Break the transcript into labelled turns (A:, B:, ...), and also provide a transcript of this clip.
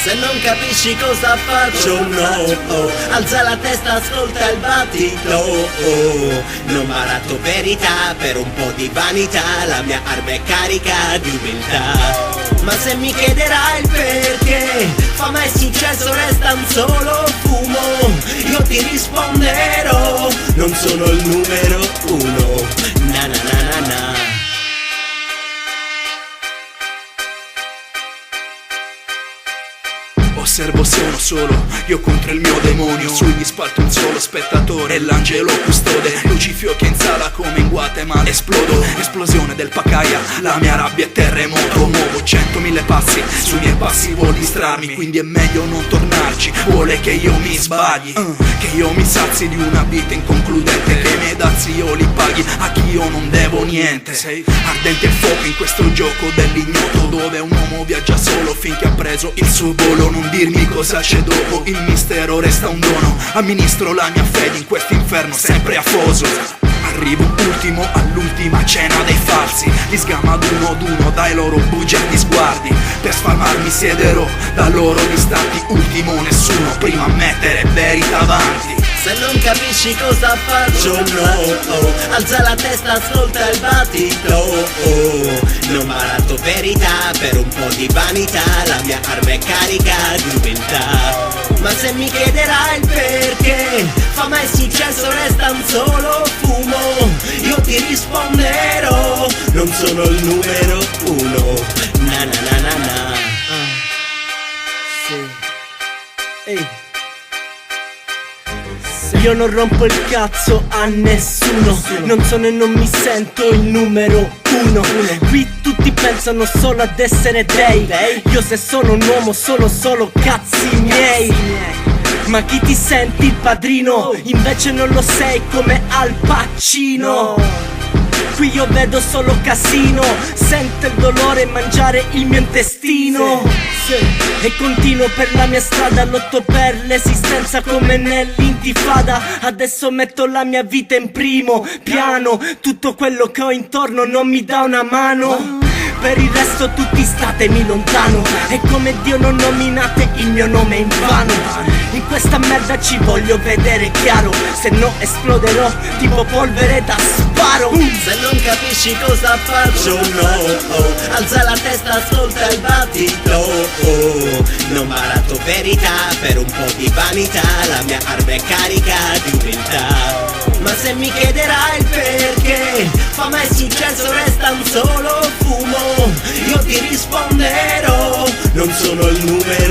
A: Se non capisci cosa faccio, no, alza la testa, ascolta il battito, non baratto verità per un po' di vanità, la mia arma è carica di umiltà. Ma se mi chiederai il perché, fama e successo restano solo fumo, io ti risponderò, non sono il numero uno, na na na na na.
B: Osservo se uno solo, io contro il mio demonio. Sugli spalti un solo spettatore e l'angelo custode. Luci fiocchi in sala come in Guatemala. Esplodo, esplosione del Pacaya, la mia rabbia è terremoto. Muovo 100.000 passi, sui miei passi vuol distrarmi, quindi è meglio non tornarci. Vuole che io mi sbagli, che io mi sazi di una vita inconcludente, che i miei dazi io li paghi a chi io non devo niente. Sei ardente il fuoco in questo gioco dell'ignoto, dove un uomo viaggia solo finché ha preso il suo volo. Non dirmi cosa c'è dopo, il mistero resta un dono. Amministro la mia fede in quest'inferno sempre afoso. Arrivo ultimo all'ultima cena dei falsi, li sgamo ad uno dai loro bugiardi sguardi. Per sfalmarmi siederò da loro distanti, ultimo nessuno prima a mettere verità avanti.
A: Se non capisci cosa faccio, no, alza la testa, ascolta il battito, non baratto verità per un po' di vanità, la mia arma è carica di umiltà. Ma se mi chiederai il perché, fama e successo restano solo fumo, io ti risponderò, non sono il numero uno, na na na na na.
C: Sì. Ehi. Io non rompo il cazzo a nessuno, non sono e non mi sento il numero uno. Qui tutti pensano solo ad essere dei, io se sono un uomo sono solo cazzi miei. Ma chi ti senti il padrino, invece non lo sei come Al Pacino. Qui io vedo solo casino, sento il dolore mangiare il mio intestino. E continuo per la mia strada, lotto per l'esistenza come nell'intifada. Adesso metto la mia vita in primo piano, tutto quello che ho intorno non mi dà una mano. Per il resto tutti statemi lontano, e come Dio non nominate il mio nome in vano. In questa merda ci voglio vedere chiaro, se no esploderò tipo polvere da sparo.
A: Se non capisci cosa faccio, no, alza la testa, ascolta il battito, non baratto verità per un po' di vanità, la mia arma è carica di umiltà. Ma se mi chiederai il perché, fama e successo restano solo fumo, io ti risponderò, non sono il numero